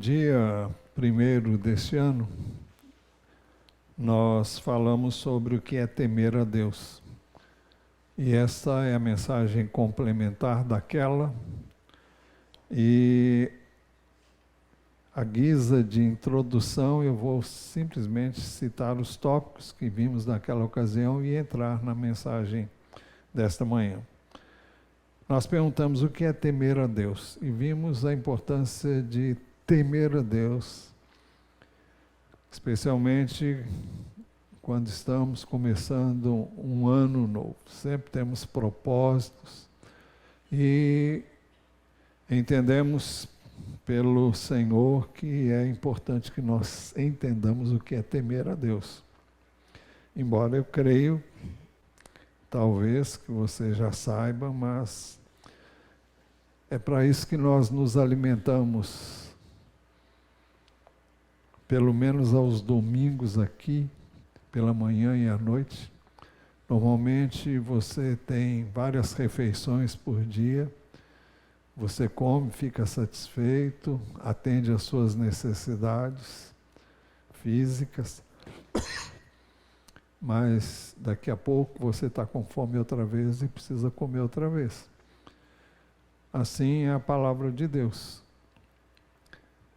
dia 1º deste ano, nós falamos sobre o que é temer a Deus. E essa é a mensagem complementar daquela. E à guisa de introdução, eu vou simplesmente citar os tópicos que vimos naquela ocasião e entrar na mensagem desta manhã. Nós perguntamos o que é temer a Deus e vimos a importância de temer a Deus, especialmente quando estamos começando um ano novo. Sempre temos propósitos e entendemos pelo Senhor que é importante que nós entendamos o que é temer a Deus. Embora eu creio, talvez que você já saiba, mas é para isso que nós nos alimentamos, pelo menos aos domingos aqui, pela manhã e à noite. Normalmente você tem várias refeições por dia, você come, fica satisfeito, atende às suas necessidades físicas, mas daqui a pouco você está com fome outra vez e precisa comer outra vez. Assim é a palavra de Deus.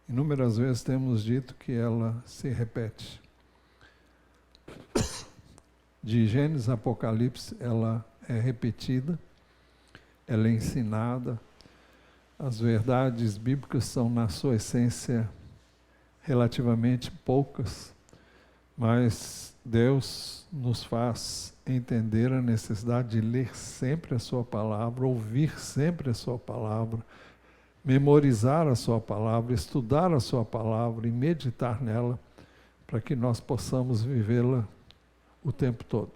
Inúmeras vezes temos dito que ela se repete. De Gênesis a Apocalipse, ela é repetida, ela é ensinada. As verdades bíblicas são, na sua essência, relativamente poucas, mas Deus nos faz entender a necessidade de ler sempre a sua palavra, ouvir sempre a sua palavra, memorizar a sua palavra, estudar a sua palavra e meditar nela, para que nós possamos vivê-la o tempo todo.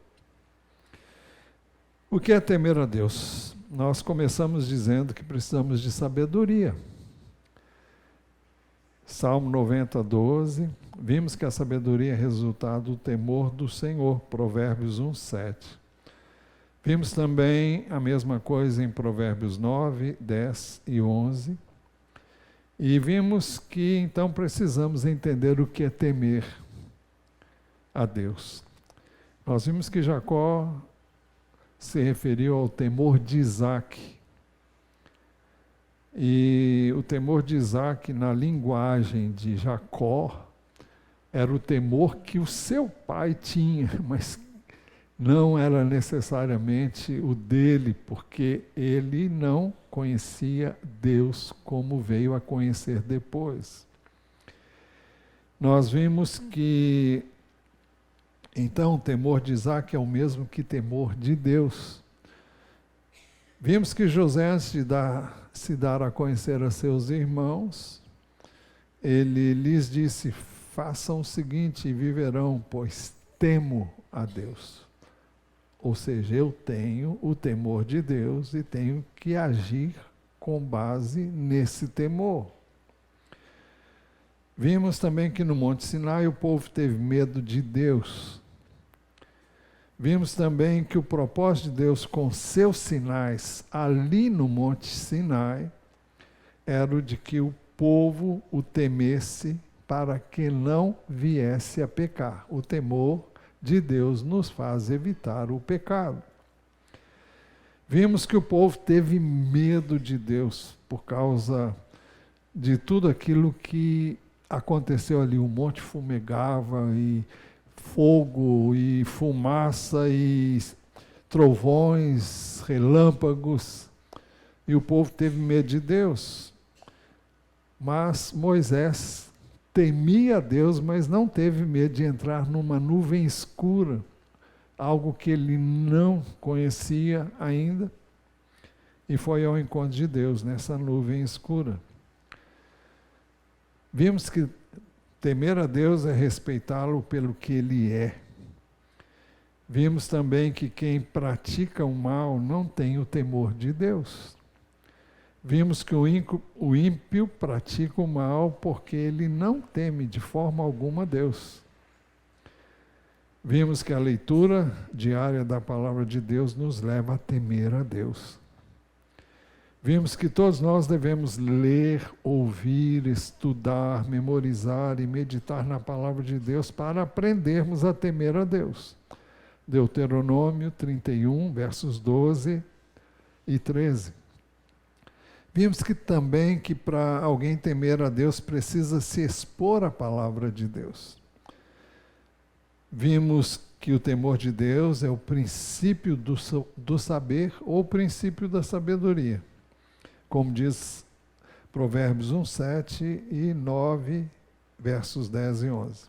O que é temer a Deus? Nós começamos dizendo que precisamos de sabedoria. Salmo 90, 12, vimos que a sabedoria é resultado do temor do Senhor, Provérbios 1, 7. Vimos também a mesma coisa em Provérbios 9, 10 e 11. E vimos que então precisamos entender o que é temer a Deus. Nós vimos que Jacó se referiu ao temor de Isaac. E o temor de Isaac, na linguagem de Jacó, era o temor que o seu pai tinha, mas não era necessariamente o dele, porque ele não conhecia Deus como veio a conhecer depois. Nós vimos que então, o temor de Isaac é o mesmo que temor de Deus. Vimos que José, antes de se dar a conhecer a seus irmãos, ele lhes disse: façam o seguinte e viverão, pois temo a Deus. Ou seja, eu tenho o temor de Deus e tenho que agir com base nesse temor. Vimos também que no Monte Sinai o povo teve medo de Deus. Vimos também que o propósito de Deus com seus sinais ali no Monte Sinai era o de que o povo o temesse para que não viesse a pecar. O temor de Deus nos faz evitar o pecado. Vimos que o povo teve medo de Deus por causa de tudo aquilo que aconteceu ali. O monte fumegava e fogo e fumaça e trovões, relâmpagos, e o povo teve medo de Deus. Mas Moisés temia a Deus, mas não teve medo de entrar numa nuvem escura, algo que ele não conhecia ainda, e foi ao encontro de Deus nessa nuvem escura. Vimos que temer a Deus é respeitá-lo pelo que Ele é. Vimos também que quem pratica o mal não tem o temor de Deus. Vimos que o ímpio pratica o mal porque ele não teme de forma alguma Deus. Vimos que a leitura diária da palavra de Deus nos leva a temer a Deus. Vimos que todos nós devemos ler, ouvir, estudar, memorizar e meditar na palavra de Deus para aprendermos a temer a Deus. Deuteronômio 31, versos 12 e 13. Vimos que também que para alguém temer a Deus precisa se expor à palavra de Deus. Vimos que o temor de Deus é o princípio do saber ou o princípio da sabedoria. Como diz Provérbios 1, 7 e 9, versos 10 e 11.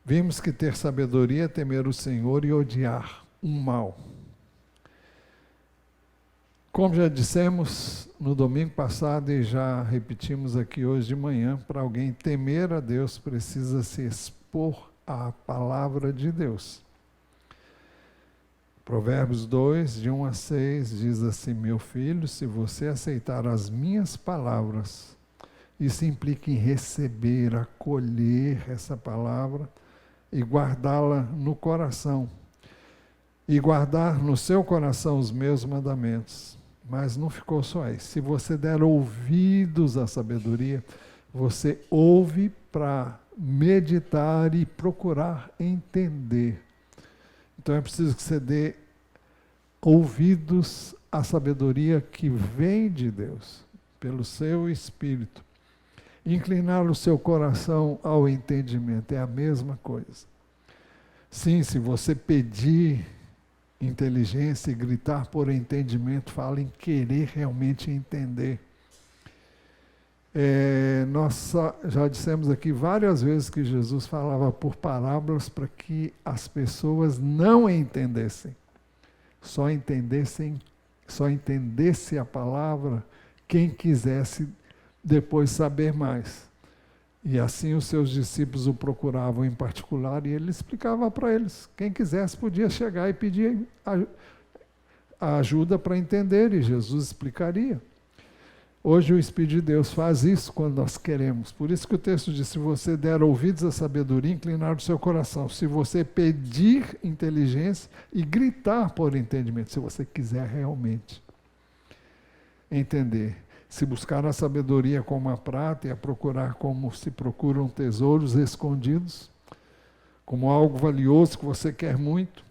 Vimos que ter sabedoria é temer o Senhor e odiar o mal. Como já dissemos no domingo passado e já repetimos aqui hoje de manhã, para alguém temer a Deus precisa se expor à palavra de Deus. Provérbios 2, de 1 a 6, diz assim: meu filho, se você aceitar as minhas palavras, isso implica em receber, acolher essa palavra e guardá-la no coração. E guardar no seu coração os meus mandamentos. Mas não ficou só aí. Se você der ouvidos à sabedoria, você ouve para meditar e procurar entender. Então é preciso que você dê ouvidos à sabedoria que vem de Deus, pelo seu Espírito. Inclinar o seu coração ao entendimento é a mesma coisa. Sim, se você pedir inteligência e gritar por entendimento, fala em querer realmente entender. Nós já dissemos aqui várias vezes que Jesus falava por parábolas para que as pessoas não entendessem. Só entendesse a palavra quem quisesse depois saber mais. E assim os seus discípulos o procuravam em particular e ele explicava para eles. Quem quisesse podia chegar e pedir ajuda para entender e Jesus explicaria. Hoje o Espírito de Deus faz isso quando nós queremos. Por isso que o texto diz, se você der ouvidos à sabedoria, inclinar o seu coração. Se você pedir inteligência e gritar por entendimento, se você quiser realmente entender. Se buscar a sabedoria como a prata e a procurar como se procuram tesouros escondidos, como algo valioso que você quer muito.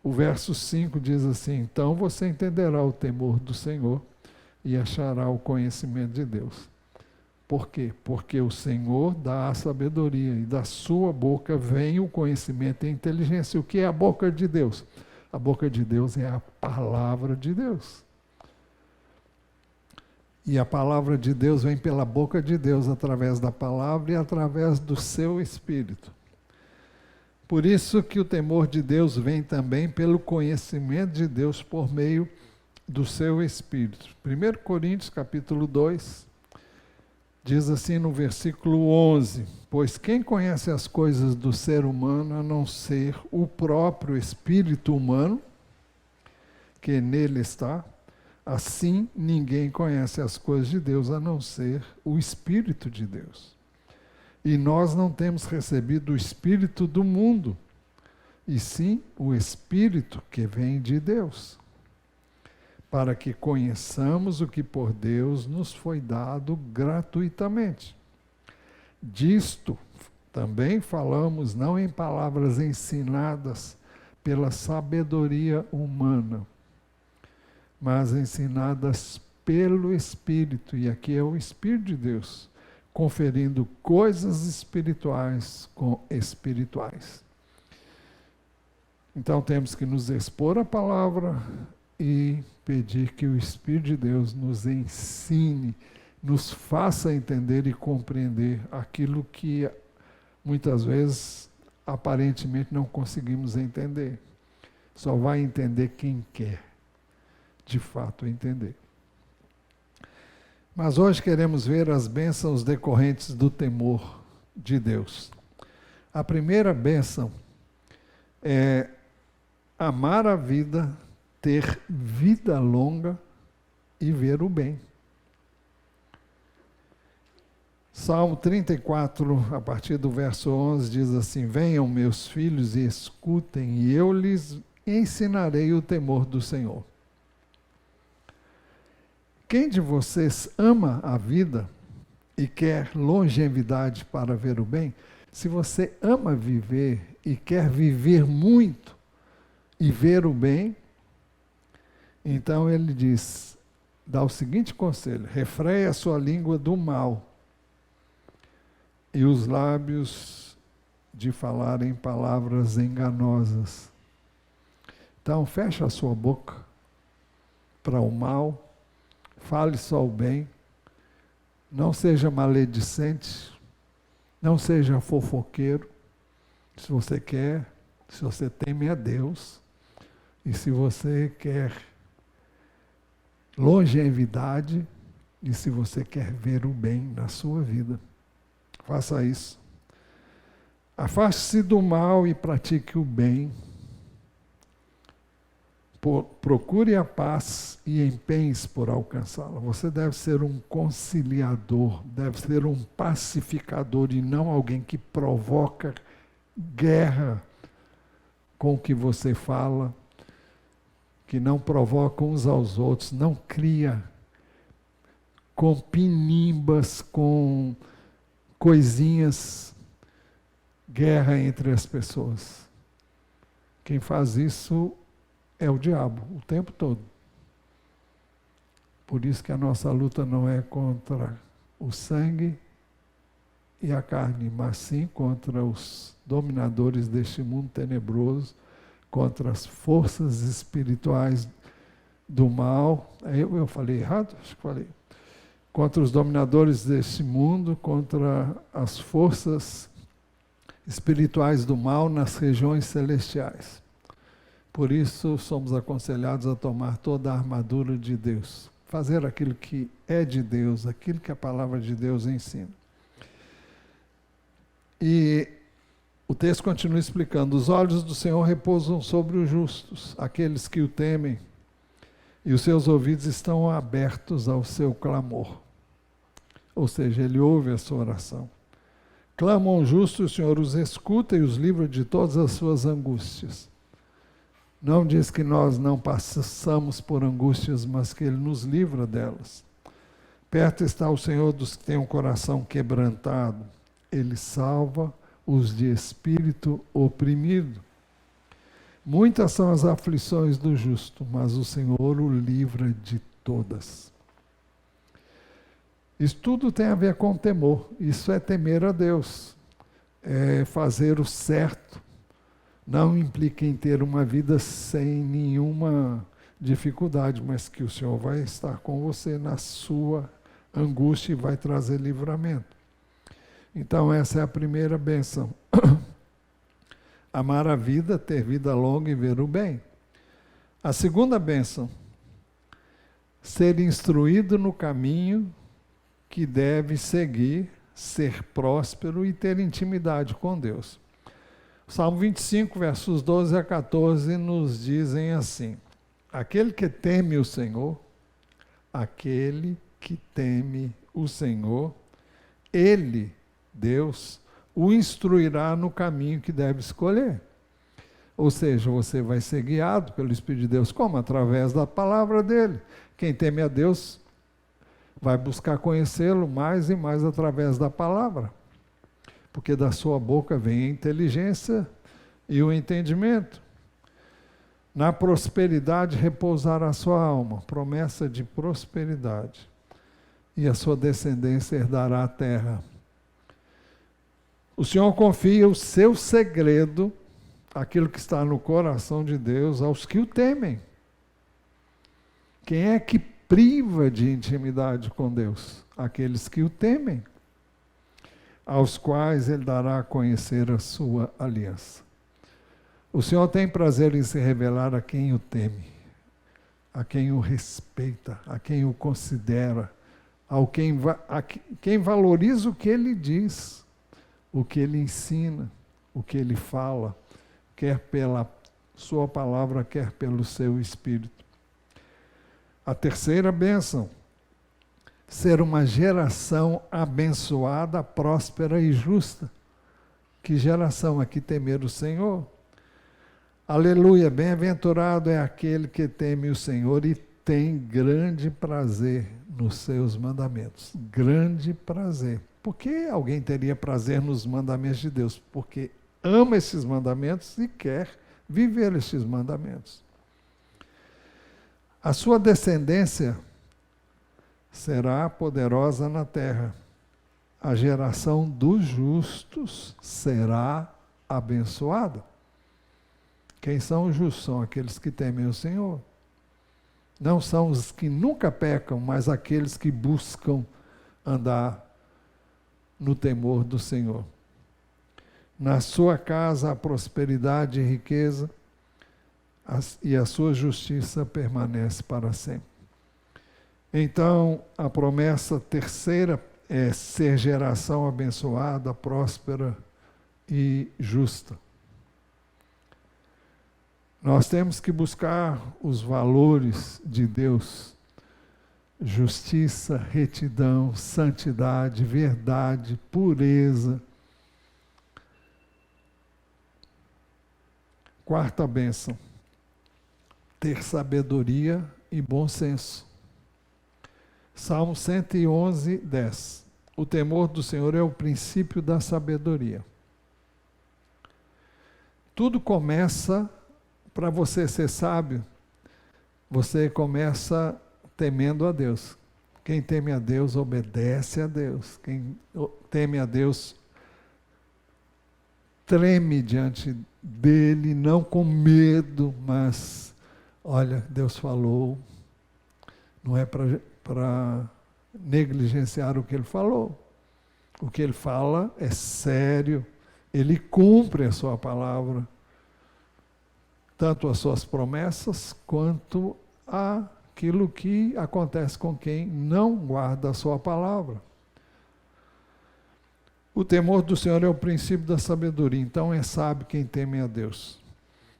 O verso 5 diz assim, então você entenderá o temor do Senhor e achará o conhecimento de Deus. Por quê? Porque o Senhor dá a sabedoria e da sua boca vem o conhecimento e a inteligência. O que é a boca de Deus? A boca de Deus é a palavra de Deus. E a palavra de Deus vem pela boca de Deus, através da palavra e através do seu Espírito. Por isso que o temor de Deus vem também pelo conhecimento de Deus por meio do seu Espírito. 1 Coríntios capítulo 2, diz assim no versículo 11, pois quem conhece as coisas do ser humano a não ser o próprio Espírito humano, que nele está, assim ninguém conhece as coisas de Deus a não ser o Espírito de Deus. E nós não temos recebido o Espírito do mundo, e sim o Espírito que vem de Deus, para que conheçamos o que por Deus nos foi dado gratuitamente. Disto também falamos não em palavras ensinadas pela sabedoria humana, mas ensinadas pelo Espírito, e aqui é o Espírito de Deus, conferindo coisas espirituais com espirituais. Então temos que nos expor à palavra e pedir que o Espírito de Deus nos ensine, nos faça entender e compreender aquilo que muitas vezes aparentemente não conseguimos entender. Só vai entender quem quer de fato entender. Mas hoje queremos ver as bênçãos decorrentes do temor de Deus. A primeira bênção é amar a vida, ter vida longa e ver o bem. Salmo 34, a partir do verso 11, diz assim, venham meus filhos e escutem, e eu lhes ensinarei o temor do Senhor. Quem de vocês ama a vida e quer longevidade para ver o bem? Se você ama viver e quer viver muito e ver o bem, então ele diz, dá o seguinte conselho: refreia a sua língua do mal e os lábios de falarem palavras enganosas. Então fecha a sua boca para o mal, fale só o bem, não seja maledicente, não seja fofoqueiro, se você quer, se você teme a Deus, e se você quer longevidade, e se você quer ver o bem na sua vida. Faça isso. Afaste-se do mal e pratique o bem. Procure a paz e empenhe-se por alcançá-la. Você deve ser um conciliador, deve ser um pacificador e não alguém que provoca guerra com o que você fala, que não provoca uns aos outros, não cria com pinimbas, com coisinhas, guerra entre as pessoas. Quem faz isso é o diabo, o tempo todo. Por isso que a nossa luta não é contra o sangue e a carne, mas sim contra os dominadores deste mundo tenebroso, contra as forças espirituais do mal. Eu falei errado? Acho que falei. Contra os dominadores deste mundo, contra as forças espirituais do mal nas regiões celestiais. Por isso, somos aconselhados a tomar toda a armadura de Deus. Fazer aquilo que é de Deus, aquilo que a palavra de Deus ensina. E o texto continua explicando: os olhos do Senhor repousam sobre os justos, aqueles que o temem, e os seus ouvidos estão abertos ao seu clamor. Ou seja, ele ouve a sua oração. Clamam o justo, o Senhor os escuta e os livra de todas as suas angústias. Não diz que nós não passamos por angústias, mas que Ele nos livra delas. Perto está o Senhor dos que têm um coração quebrantado. Ele salva os de espírito oprimido. Muitas são as aflições do justo, mas o Senhor o livra de todas. Isso tudo tem a ver com temor. Isso é temer a Deus. É fazer o certo. Não implica em ter uma vida sem nenhuma dificuldade, mas que o Senhor vai estar com você na sua angústia e vai trazer livramento. Então essa é a primeira bênção. Amar a vida, ter vida longa e ver o bem. A segunda bênção, ser instruído no caminho que deve seguir, ser próspero e ter intimidade com Deus. Salmo 25, versos 12 a 14, nos dizem assim: aquele que teme o Senhor, Ele, Deus, o instruirá no caminho que deve escolher. Ou seja, você vai ser guiado pelo Espírito de Deus. Como? Através da palavra dele. Quem teme a Deus vai buscar conhecê-lo mais e mais através da palavra. Porque da sua boca vem a inteligência e o entendimento. Na prosperidade repousará a sua alma, promessa de prosperidade. E a sua descendência herdará a terra. O Senhor confia o seu segredo, aquilo que está no coração de Deus, aos que o temem. Quem é que priva de intimidade com Deus? Aqueles que o temem, aos quais Ele dará a conhecer a sua aliança. O Senhor tem prazer em se revelar a quem o teme, a quem o respeita, a quem o considera, a quem valoriza o que Ele diz, o que Ele ensina, o que Ele fala, quer pela sua palavra, quer pelo seu Espírito. A terceira bênção, ser uma geração abençoada, próspera e justa. Que geração aqui temer o Senhor? Aleluia, bem-aventurado é aquele que teme o Senhor e tem grande prazer nos seus mandamentos. Grande prazer. Por que alguém teria prazer nos mandamentos de Deus? Porque ama esses mandamentos e quer viver esses mandamentos. A sua descendência será poderosa na terra. A geração dos justos será abençoada. Quem são os justos? São aqueles que temem o Senhor. Não são os que nunca pecam, mas aqueles que buscam andar no temor do Senhor. Na sua casa há prosperidade e riqueza, e a sua justiça permanece para sempre. Então, a promessa terceira é ser geração abençoada, próspera e justa. Nós temos que buscar os valores de Deus: justiça, retidão, santidade, verdade, pureza. Quarta bênção: ter sabedoria e bom senso. Salmo 111, 10. O temor do Senhor é o princípio da sabedoria. Tudo começa, para você ser sábio, você começa temendo a Deus. Quem teme a Deus obedece a Deus. Quem teme a Deus treme diante dele, não com medo, mas, olha, Deus falou, não é para negligenciar o que ele falou. O que ele fala é sério, ele cumpre a sua palavra, tanto as suas promessas, quanto aquilo que acontece com quem não guarda a sua palavra. O temor do Senhor é o princípio da sabedoria, então é sábio quem teme a Deus.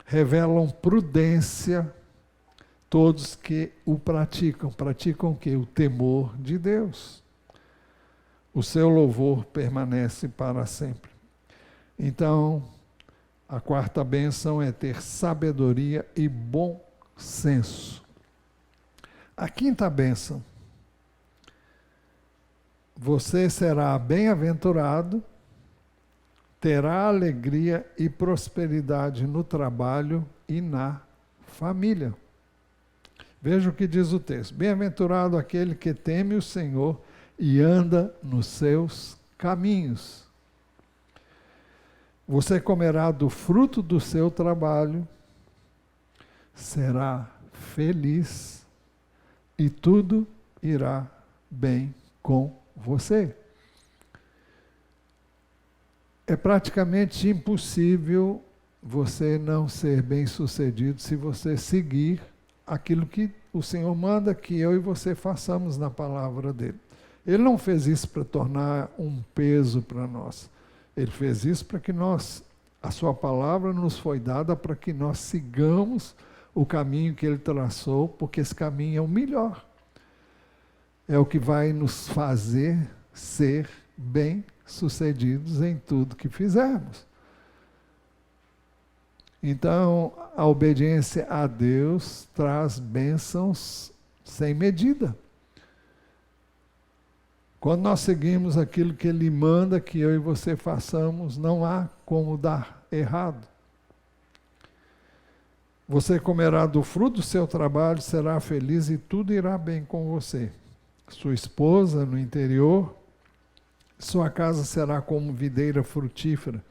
Revelam prudência todos que o praticam. Praticam o quê? O temor de Deus. O seu louvor permanece para sempre. Então, a quarta bênção é ter sabedoria e bom senso. A quinta bênção: você será bem-aventurado, terá alegria e prosperidade no trabalho e na família. Veja o que diz o texto: bem-aventurado aquele que teme o Senhor e anda nos seus caminhos. Você comerá do fruto do seu trabalho, será feliz e tudo irá bem com você. É praticamente impossível você não ser bem-sucedido se você seguir aquilo que o Senhor manda que eu e você façamos na palavra dele. Ele não fez isso para tornar um peso para nós. Ele fez isso para que a sua palavra nos foi dada para que nós sigamos o caminho que ele traçou, porque esse caminho é o melhor. É o que vai nos fazer ser bem-sucedidos em tudo que fizermos. Então, a obediência a Deus traz bênçãos sem medida. Quando nós seguimos aquilo que Ele manda que eu e você façamos, não há como dar errado. Você comerá do fruto do seu trabalho, será feliz e tudo irá bem com você. Sua esposa no interior, sua casa será como videira frutífera.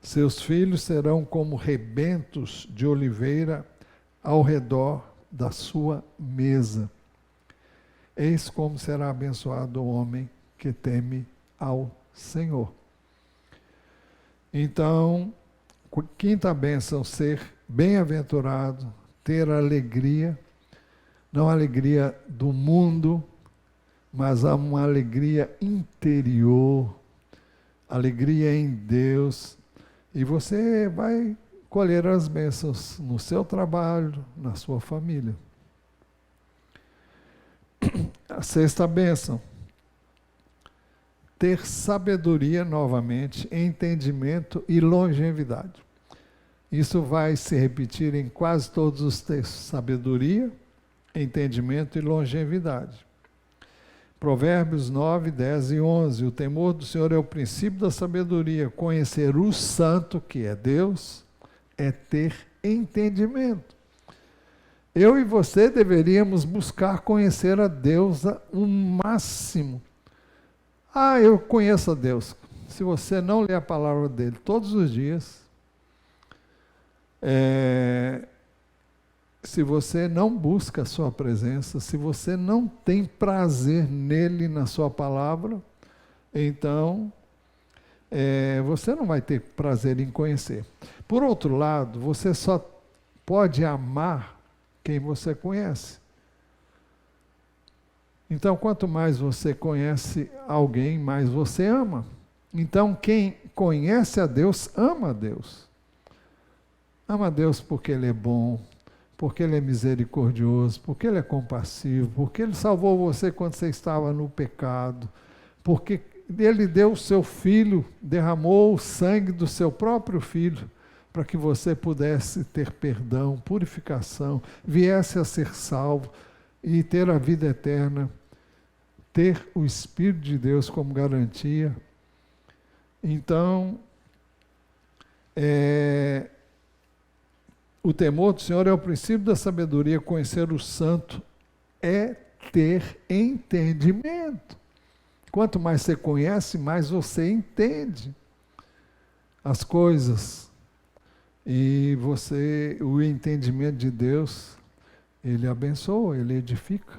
Seus filhos serão como rebentos de oliveira ao redor da sua mesa. Eis como será abençoado o homem que teme ao Senhor. Então, quinta bênção: ser bem-aventurado, ter alegria, não a alegria do mundo, mas há uma alegria interior, alegria em Deus, e você vai colher as bênçãos no seu trabalho, na sua família. A sexta bênção: ter sabedoria novamente, entendimento e longevidade. Isso vai se repetir em quase todos os textos. Sabedoria, entendimento e longevidade. Provérbios 9, 10 e 11. O temor do Senhor é o princípio da sabedoria. Conhecer o santo, que é Deus, é ter entendimento. Eu e você deveríamos buscar conhecer a Deus o máximo. Eu conheço a Deus. Se você não lê a palavra dele todos os dias, se você não busca a sua presença, se você não tem prazer nele, na sua palavra, então você não vai ter prazer em conhecer. Por outro lado, você só pode amar quem você conhece. Então, quanto mais você conhece alguém, mais você ama. Então, quem conhece a Deus, ama a Deus. Ama a Deus porque Ele é bom, porque Ele é misericordioso, porque Ele é compassivo, porque Ele salvou você quando você estava no pecado, porque Ele deu o seu Filho, derramou o sangue do seu próprio Filho, para que você pudesse ter perdão, purificação, viesse a ser salvo e ter a vida eterna, ter o Espírito de Deus como garantia. Então, o temor do Senhor é o princípio da sabedoria. Conhecer o santo é ter entendimento. Quanto mais você conhece, mais você entende as coisas. E o entendimento de Deus, Ele abençoa, Ele edifica.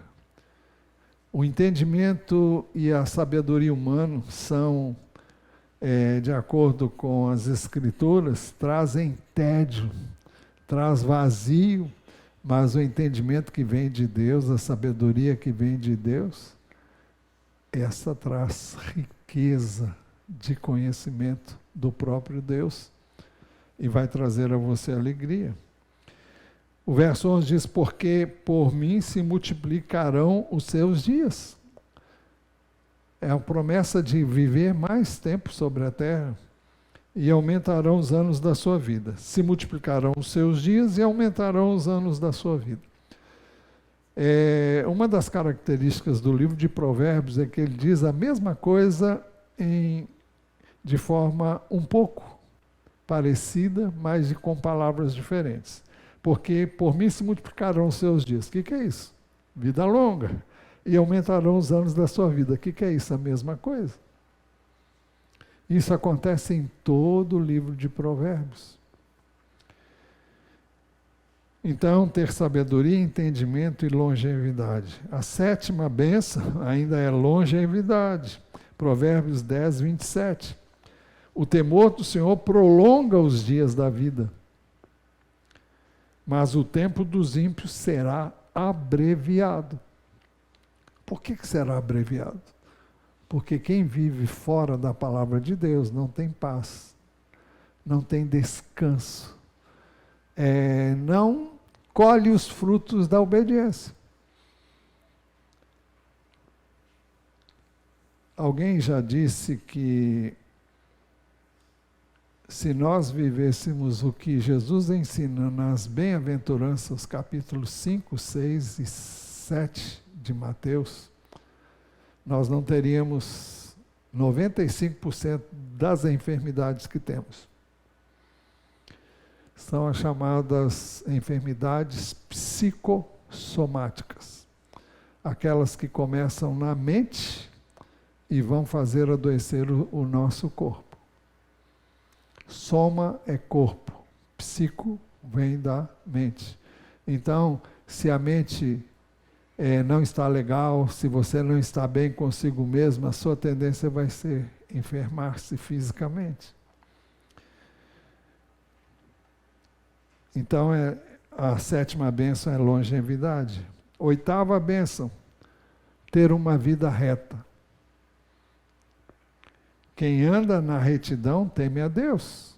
O entendimento e a sabedoria humana são, de acordo com as Escrituras, trazem tédio, traz vazio, mas o entendimento que vem de Deus, a sabedoria que vem de Deus, essa traz riqueza de conhecimento do próprio Deus e vai trazer a você alegria. O verso 11 diz: porque por mim se multiplicarão os seus dias. É a promessa de viver mais tempo sobre a terra e aumentarão os anos da sua vida. Se multiplicarão os seus dias e aumentarão os anos da sua vida. Uma das características do livro de Provérbios é que ele diz a mesma coisa de forma um pouco parecida, mas com palavras diferentes. Porque por mim se multiplicarão os seus dias. O que é isso? Vida longa. E aumentarão os anos da sua vida. O que é isso? A mesma coisa. Isso acontece em todo o livro de Provérbios. Então, ter sabedoria, entendimento e longevidade. A sétima bênção ainda é longevidade. Provérbios 10, 27. O temor do Senhor prolonga os dias da vida, mas o tempo dos ímpios será abreviado. Por que será abreviado? Porque quem vive fora da palavra de Deus não tem paz, não tem descanso, não colhe os frutos da obediência. Alguém já disse que se nós vivêssemos o que Jesus ensina nas bem-aventuranças, capítulos 5, 6 e 7 de Mateus, nós não teríamos 95% das enfermidades que temos. São as chamadas enfermidades psicossomáticas. Aquelas que começam na mente e vão fazer adoecer o nosso corpo. Soma é corpo, psico vem da mente. Então, se a mente não está legal, se você não está bem consigo mesmo, a sua tendência vai ser enfermar-se fisicamente. Então, a sétima bênção é longevidade. Oitava bênção, ter uma vida reta. Quem anda na retidão teme a Deus.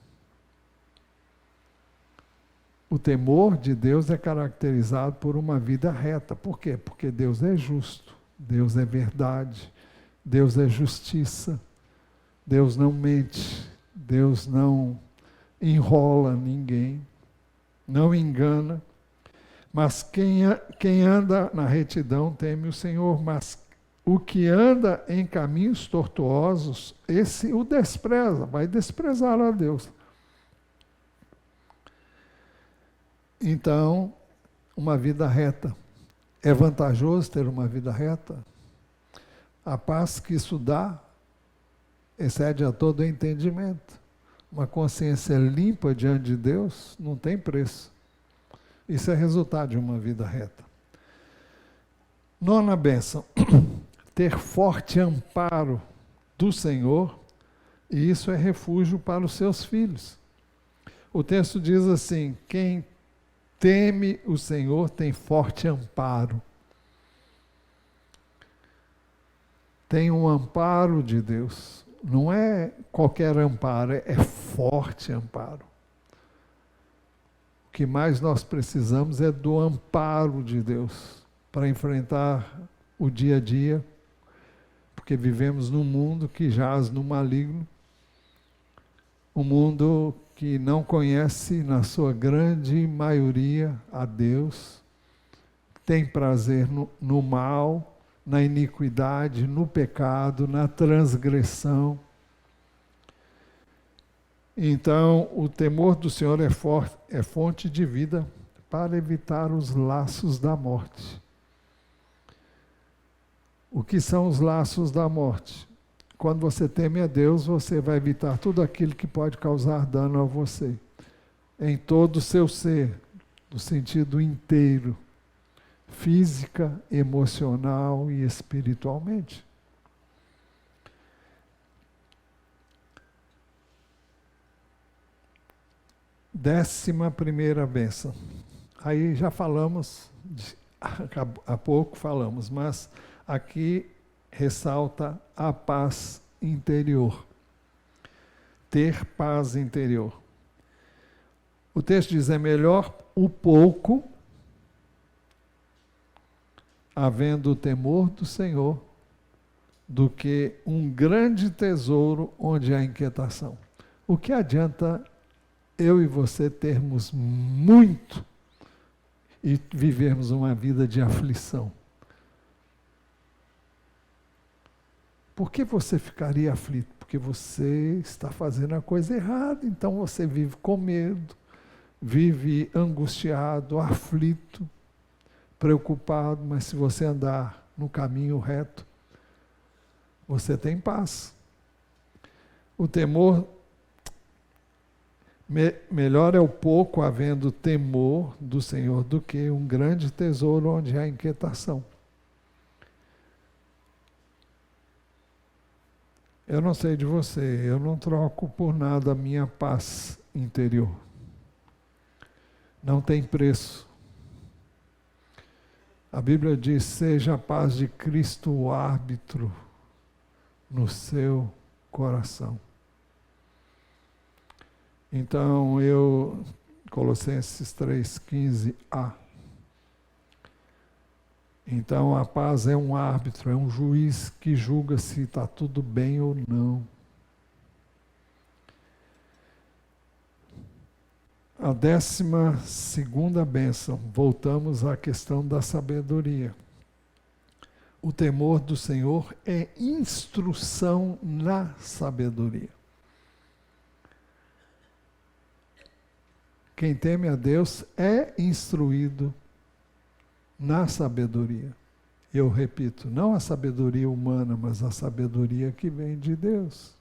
O temor de Deus é caracterizado por uma vida reta. Por quê? Porque Deus é justo, Deus é verdade, Deus é justiça, Deus não mente, Deus não enrola ninguém, não engana. Mas quem anda na retidão teme o Senhor, mas o que anda em caminhos tortuosos, esse o despreza, vai desprezar a Deus. Então, uma vida reta. É vantajoso ter uma vida reta? A paz que isso dá excede a todo entendimento. Uma consciência limpa diante de Deus não tem preço. Isso é resultado de uma vida reta. Nona bênção. Ter forte amparo do Senhor, e isso é refúgio para os seus filhos. O texto diz assim: quem teme o Senhor tem forte amparo. Tem um amparo de Deus. Não é qualquer amparo, é forte amparo. O que mais nós precisamos é do amparo de Deus para enfrentar o dia a dia, porque vivemos num mundo que jaz no maligno, um mundo que não conhece, na sua grande maioria, a Deus, tem prazer no mal, na iniquidade, no pecado, na transgressão. Então, o temor do Senhor é fonte de vida para evitar os laços da morte. O que são os laços da morte? Quando você teme a Deus, você vai evitar tudo aquilo que pode causar dano a você, em todo o seu ser, no sentido inteiro, física, emocional e espiritualmente. Décima primeira bênção. Aí já falamos, há pouco falamos, mas aqui ressalta a paz interior. Ter paz interior. O texto diz: é melhor o pouco, havendo o temor do Senhor, do que um grande tesouro onde há inquietação. O que adianta eu e você termos muito e vivermos uma vida de aflição? Por que você ficaria aflito? Porque você está fazendo a coisa errada, então você vive com medo, vive angustiado, aflito, preocupado, mas se você andar no caminho reto, você tem paz. O temor, melhor é o pouco havendo temor do Senhor do que um grande tesouro onde há inquietação. Eu não sei de você, eu não troco por nada a minha paz interior. Não tem preço. A Bíblia diz: seja a paz de Cristo o árbitro no seu coração. Então, Colossenses 3,15a. Então, a paz é um árbitro, é um juiz que julga se está tudo bem ou não. A 12ª bênção, voltamos à questão da sabedoria. O temor do Senhor é instrução na sabedoria. Quem teme a Deus é instruído na sabedoria. Eu repito, não a sabedoria humana, mas a sabedoria que vem de Deus.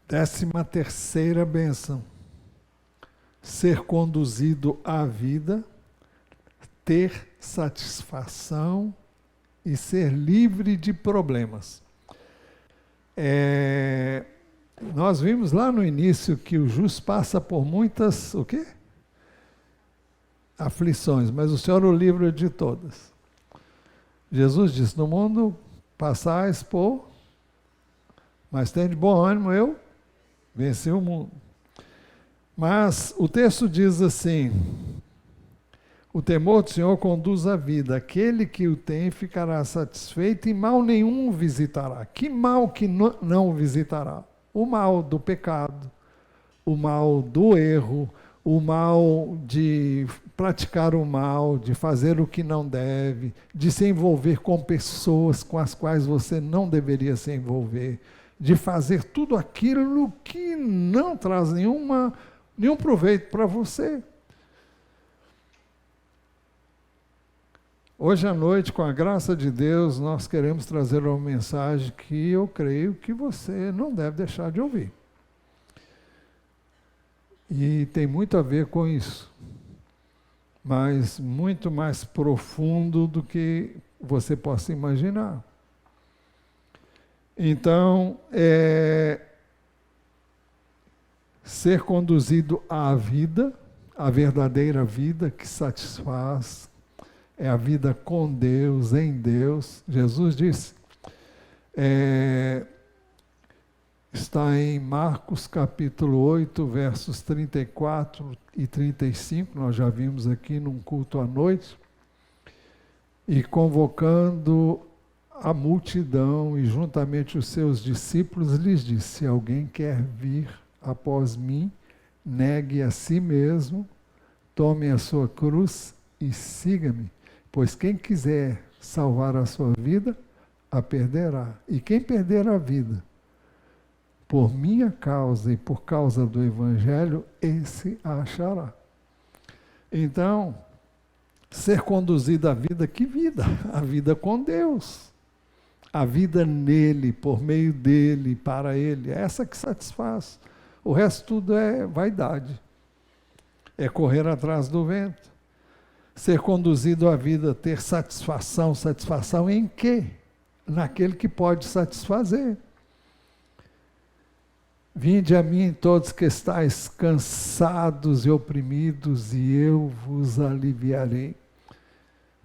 13ª bênção. Ser conduzido à vida, ter satisfação e ser livre de problemas. Nós vimos lá no início que o justo passa por muitas, o quê? Aflições, mas o Senhor o livra de todas. Jesus disse: no mundo passais por, mas tem de bom ânimo, eu venci o mundo. Mas o texto diz assim: o temor do Senhor conduz à vida, aquele que o tem ficará satisfeito e mal nenhum o visitará. Que mal que não o visitará? O mal do pecado, o mal do erro, o mal de praticar o mal, de fazer o que não deve, de se envolver com pessoas com as quais você não deveria se envolver, de fazer tudo aquilo que não traz nenhum proveito para você. Hoje à noite, com a graça de Deus, nós queremos trazer uma mensagem que eu creio que você não deve deixar de ouvir. E tem muito a ver com isso, mas muito mais profundo do que você possa imaginar. Então, ser conduzido à vida, a verdadeira vida que satisfaz, é a vida com Deus, em Deus. Jesus disse, está em Marcos capítulo 8, versos 34 e 35, nós já vimos aqui num culto à noite, e convocando a multidão e juntamente os seus discípulos, lhes disse, se alguém quer vir após mim, negue a si mesmo, tome a sua cruz e siga-me. Pois quem quiser salvar a sua vida, a perderá. E quem perder a vida, por minha causa e por causa do Evangelho, esse a achará. Então, ser conduzido à vida, que vida? A vida com Deus. A vida nele, por meio dele, para ele. É essa que satisfaz. O resto tudo é vaidade. É correr atrás do vento. Ser conduzido à vida, ter satisfação. Satisfação em quê? Naquele que pode satisfazer. Vinde a mim todos que estáis cansados e oprimidos, e eu vos aliviarei.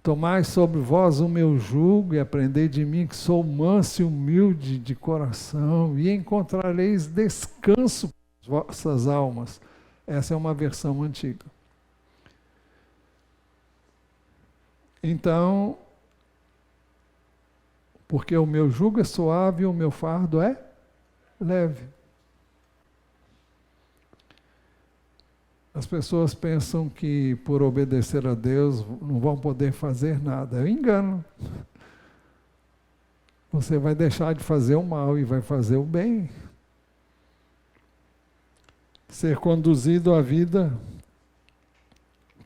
Tomai sobre vós o meu jugo e aprendei de mim, que sou manso e humilde de coração, e encontrareis descanso para as vossas almas. Essa é uma versão antiga. Então, porque o meu jugo é suave e o meu fardo é leve. As pessoas pensam que por obedecer a Deus não vão poder fazer nada. É um engano. Você vai deixar de fazer o mal e vai fazer o bem. Ser conduzido à vida,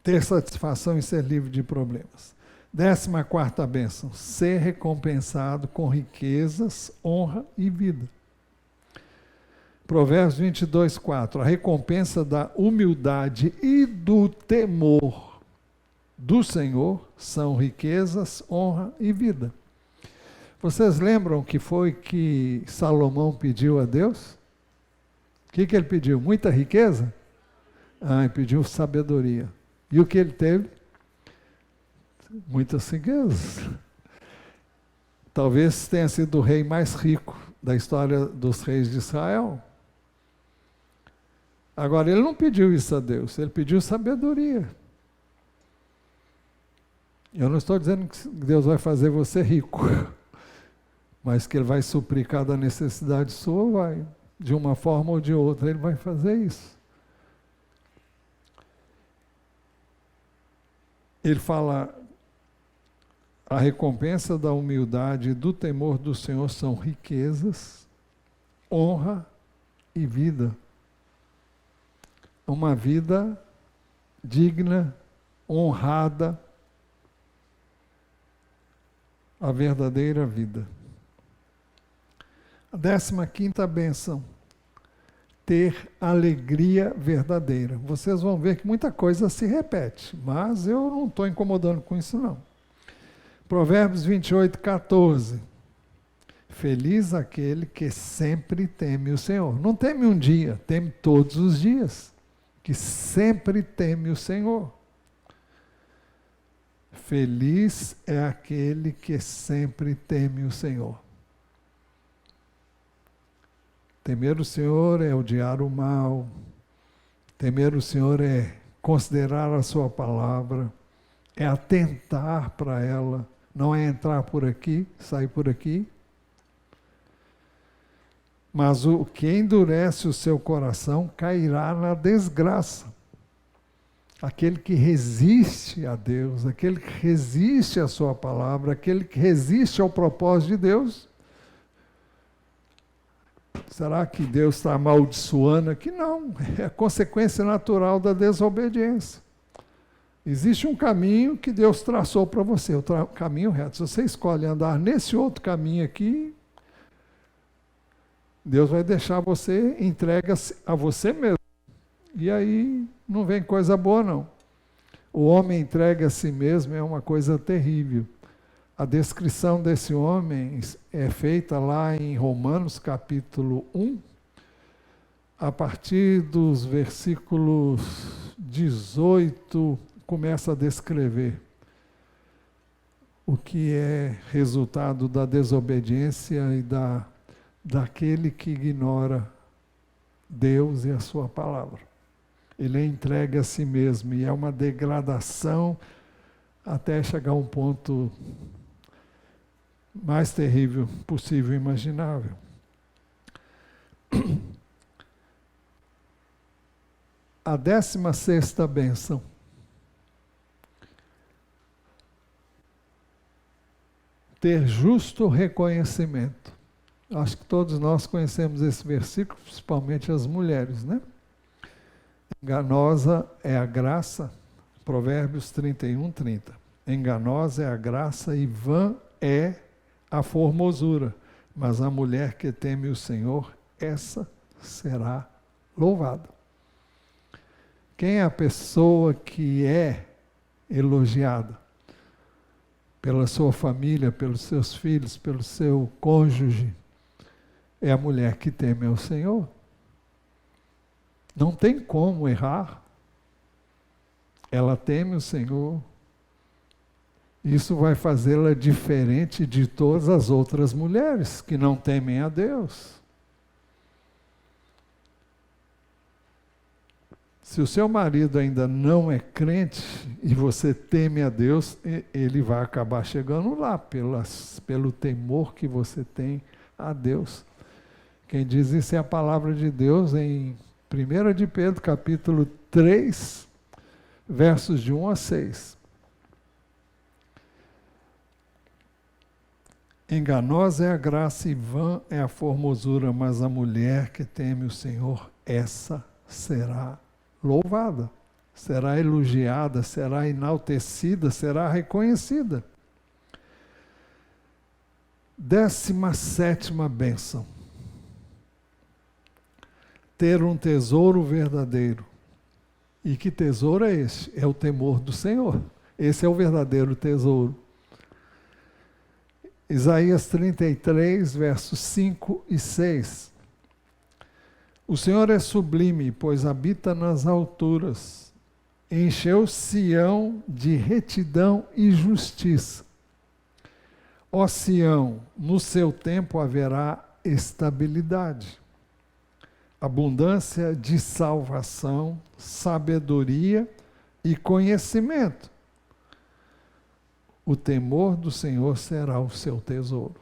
ter satisfação e ser livre de problemas. 14ª bênção, ser recompensado com riquezas, honra e vida. Provérbios 22, 4, a recompensa da humildade e do temor do Senhor são riquezas, honra e vida. Vocês lembram que foi que Salomão pediu a Deus? O que ele pediu? Muita riqueza? Ele pediu sabedoria. E o que ele teve? Muitas riquezas. Talvez tenha sido o rei mais rico da história dos reis de Israel. Agora, ele não pediu isso a Deus, ele pediu sabedoria. Eu não estou dizendo que Deus vai fazer você rico, mas que ele vai suprir cada necessidade sua, vai. De uma forma ou de outra, ele vai fazer isso. Ele fala, a recompensa da humildade e do temor do Senhor são riquezas, honra e vida. Uma vida digna, honrada, a verdadeira vida. A 15ª bênção, ter alegria verdadeira. Vocês vão ver que muita coisa se repete, mas eu não estou incomodando com isso não. Provérbios 28, 14. Feliz aquele que sempre teme o Senhor. Não teme um dia, teme todos os dias. Que sempre teme o Senhor. Feliz é aquele que sempre teme o Senhor. Temer o Senhor é odiar o mal. Temer o Senhor é considerar a sua palavra, é atentar para ela, não é entrar por aqui, sair por aqui. Mas o que endurece o seu coração cairá na desgraça. Aquele que resiste a Deus, aquele que resiste à sua palavra, aquele que resiste ao propósito de Deus. Será que Deus está amaldiçoando aqui? Não, é a consequência natural da desobediência. Existe um caminho que Deus traçou para você, o caminho reto. Se você escolhe andar nesse outro caminho aqui, Deus vai deixar você entregue a você mesmo. E aí não vem coisa boa, não. O homem entregue a si mesmo é uma coisa terrível. A descrição desse homem é feita lá em Romanos capítulo 1, a partir dos versículos 18, começa a descrever o que é resultado da desobediência e daquele que ignora Deus e a sua palavra. Ele é entregue a si mesmo e é uma degradação até chegar a um ponto mais terrível possível, imaginável. A 16ª bênção. Ter justo reconhecimento. Acho que todos nós conhecemos esse versículo, principalmente as mulheres, né? Enganosa é a graça, Provérbios 31:30. Enganosa é a graça e vã é a formosura, mas a mulher que teme o Senhor, essa será louvada. Quem é a pessoa que é elogiada? Pela sua família, pelos seus filhos, pelo seu cônjuge, é a mulher que teme ao Senhor. Não tem como errar. Ela teme o Senhor. Isso vai fazê-la diferente de todas as outras mulheres que não temem a Deus. Se o seu marido ainda não é crente e você teme a Deus, ele vai acabar chegando lá pelo temor que você tem a Deus. Quem diz isso é a palavra de Deus em 1 de Pedro, capítulo 3, versos de 1 a 6. Enganosa é a graça e vã é a formosura, mas a mulher que teme o Senhor, essa será louvada, será elogiada, será enaltecida, será reconhecida. 17ª bênção. Ter um tesouro verdadeiro. E que tesouro é esse? É o temor do Senhor. Esse é o verdadeiro tesouro. Isaías 33, versos 5 e 6. O Senhor é sublime, pois habita nas alturas. Encheu Sião de retidão e justiça. Ó Sião, no seu tempo haverá estabilidade, abundância de salvação, sabedoria e conhecimento. O temor do Senhor será o seu tesouro.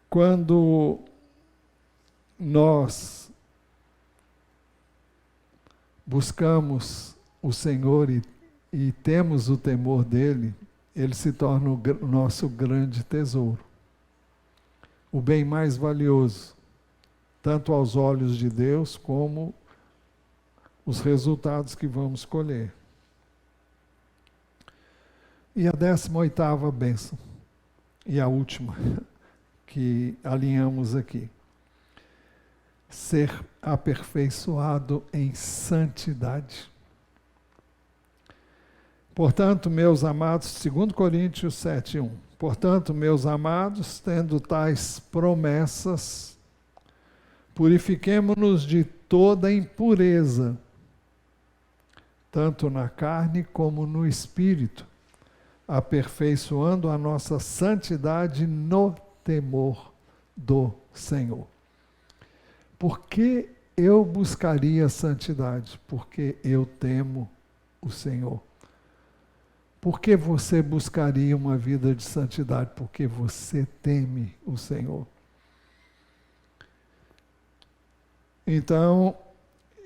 Quando nós buscamos o Senhor e temos o temor dele, ele se torna o nosso grande tesouro. O bem mais valioso, tanto aos olhos de Deus como os resultados que vamos colher. E a 18ª bênção, e a última, que alinhamos aqui. Ser aperfeiçoado em santidade. Portanto, meus amados, 2 Coríntios 7:1. Portanto, meus amados, tendo tais promessas, purifiquemo-nos de toda impureza, tanto na carne como no espírito, aperfeiçoando a nossa santidade no temor do Senhor. Por que eu buscaria santidade? Porque eu temo o Senhor. Por que você buscaria uma vida de santidade? Porque você teme o Senhor. Então,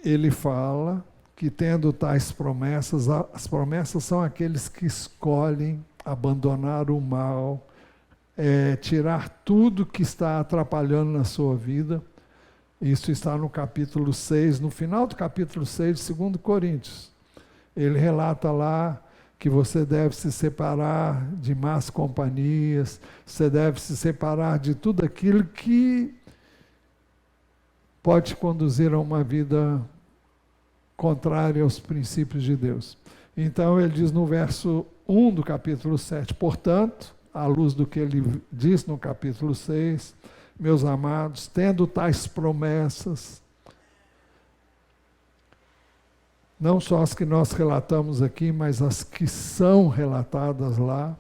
ele fala que tendo tais promessas, as promessas são aqueles que escolhem abandonar o mal, tirar tudo que está atrapalhando na sua vida. Isso está no capítulo 6, no final do capítulo 6 de 2 Coríntios. Ele relata lá que você deve se separar de más companhias, você deve se separar de tudo aquilo que pode conduzir a uma vida contrária aos princípios de Deus. Então ele diz no verso 1 do capítulo 7, portanto, à luz do que ele diz no capítulo 6, meus amados, tendo tais promessas, não só as que nós relatamos aqui, mas as que são relatadas lá.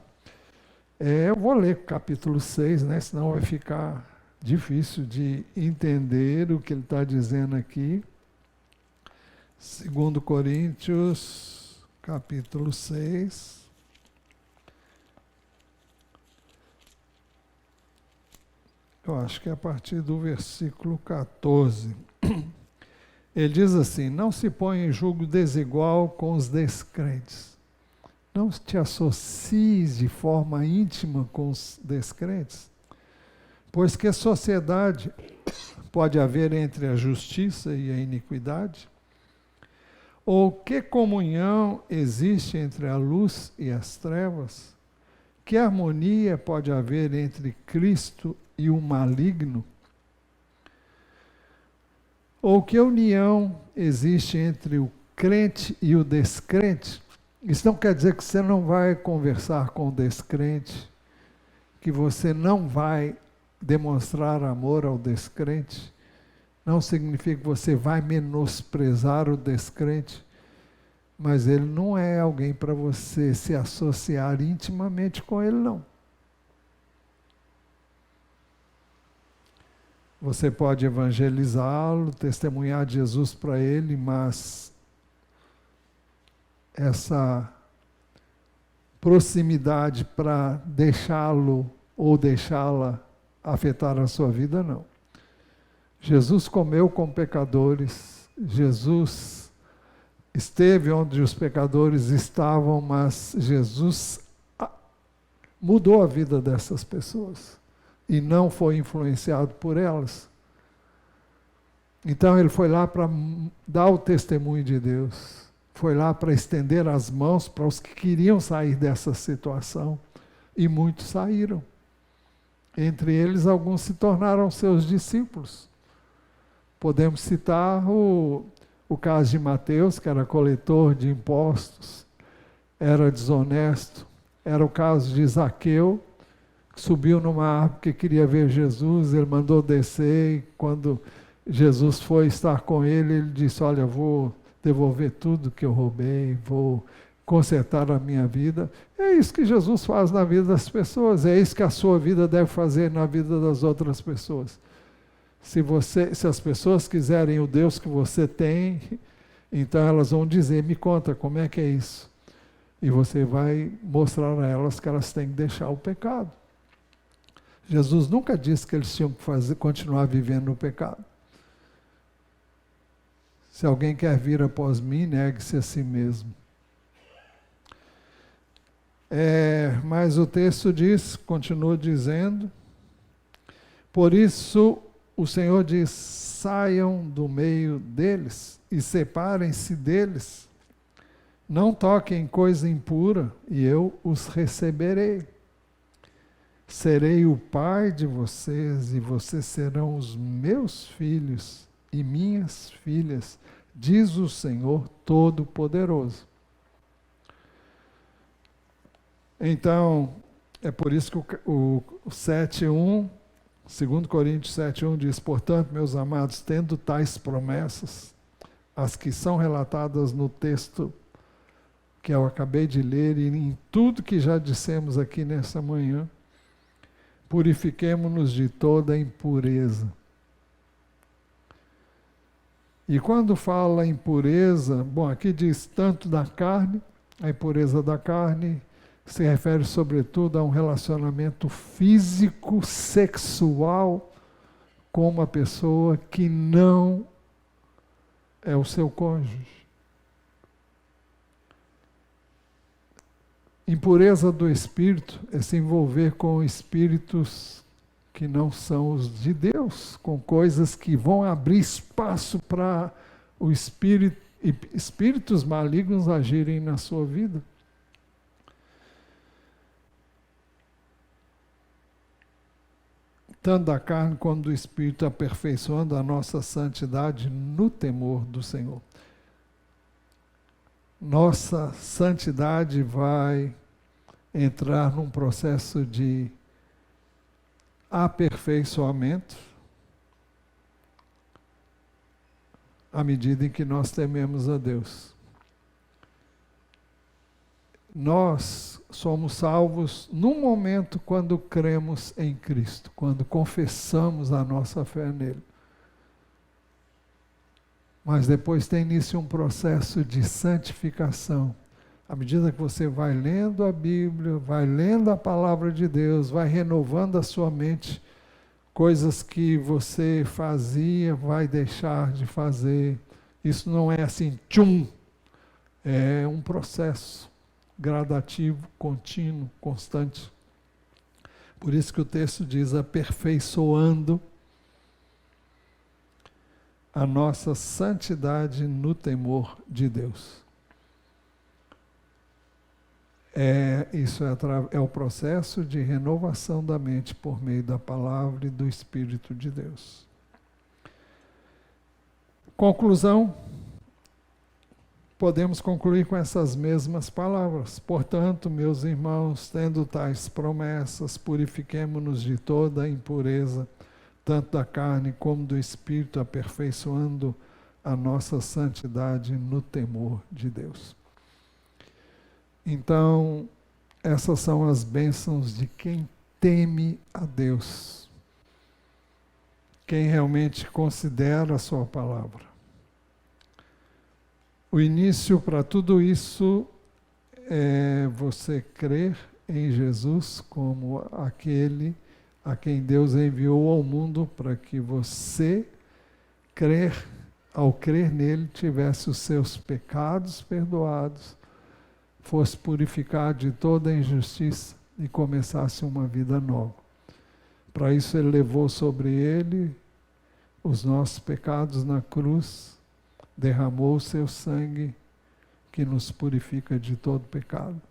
Eu vou ler o capítulo 6, né? Senão vai ficar difícil de entender o que ele está dizendo aqui. 2 Coríntios, capítulo 6. Eu acho que é a partir do versículo 14. Ele diz assim: não se põe em julgo desigual com os descrentes. Não te associes de forma íntima com os descrentes, pois que sociedade pode haver entre a justiça e a iniquidade? Ou que comunhão existe entre a luz e as trevas? Que harmonia pode haver entre Cristo e o maligno? Ou que união existe entre o crente e o descrente? Isso não quer dizer que você não vai conversar com o descrente, que você não vai demonstrar amor ao descrente. Não significa que você vai menosprezar o descrente, mas ele não é alguém para você se associar intimamente com ele, não. Você pode evangelizá-lo, testemunhar de Jesus para ele, mas essa proximidade para deixá-lo ou deixá-la afetar a sua vida, não. Jesus comeu com pecadores, Jesus esteve onde os pecadores estavam, mas Jesus mudou a vida dessas pessoas e não foi influenciado por elas. Então ele foi lá para dar o testemunho de Deus, foi lá para estender as mãos para os que queriam sair dessa situação, e muitos saíram. Entre eles, alguns se tornaram seus discípulos. Podemos citar o caso de Mateus, que era coletor de impostos, era desonesto. Era o caso de Zaqueu, que subiu numa árvore porque queria ver Jesus, ele mandou descer, e quando Jesus foi estar com ele, ele disse: olha, vou devolver tudo que eu roubei, vou consertar a minha vida. É isso que Jesus faz na vida das pessoas, é isso que a sua vida deve fazer na vida das outras pessoas. Se as pessoas quiserem o Deus que você tem, então elas vão dizer: me conta, como é que é isso? E você vai mostrar a elas que elas têm que deixar o pecado. Jesus nunca disse que eles tinham que continuar vivendo no pecado. Se alguém quer vir após mim, negue-se a si mesmo. Mas o texto diz, continua dizendo, por isso o Senhor diz: saiam do meio deles e separem-se deles. Não toquem coisa impura e eu os receberei. Serei o pai de vocês e vocês serão os meus filhos e minhas filhas, diz o Senhor Todo-Poderoso. Então, é por isso que o 7:1, 2 Coríntios 7:1 diz: portanto, meus amados, tendo tais promessas, as que são relatadas no texto que eu acabei de ler e em tudo que já dissemos aqui nessa manhã, purifiquemo-nos de toda impureza. E quando fala impureza, bom, aqui diz tanto da carne A impureza da carne se refere, sobretudo, a um relacionamento físico, sexual, com uma pessoa que não é o seu cônjuge. Impureza do espírito é se envolver com espíritos que não são os de Deus, com coisas que vão abrir espaço para o espíritos malignos agirem na sua vida. Tanto da carne como do espírito, aperfeiçoando a nossa santidade no temor do Senhor. Nossa santidade vai entrar num processo de aperfeiçoamento à medida em que nós tememos a Deus. Nós somos salvos num momento quando cremos em Cristo, quando confessamos a nossa fé nele. Mas depois tem início um processo de santificação. À medida que você vai lendo a Bíblia, vai lendo a palavra de Deus, vai renovando a sua mente, coisas que você fazia, vai deixar de fazer. Isso não é assim, tchum, é um processo gradativo, contínuo, constante. Por isso que o texto diz, aperfeiçoando a nossa santidade no temor de Deus. Isso é o processo de renovação da mente por meio da palavra e do Espírito de Deus. Conclusão, podemos concluir com essas mesmas palavras. Portanto, meus irmãos, tendo tais promessas, purifiquemo-nos de toda a impureza, tanto da carne como do espírito, aperfeiçoando a nossa santidade no temor de Deus. Então, essas são as bênçãos de quem teme a Deus, quem realmente considera a sua palavra. O início para tudo isso é você crer em Jesus como aquele a quem Deus enviou ao mundo para que você, ao crer nele, tivesse os seus pecados perdoados, fosse purificado de toda a injustiça e começasse uma vida nova. Para isso ele levou sobre ele os nossos pecados na cruz, derramou o seu sangue que nos purifica de todo pecado.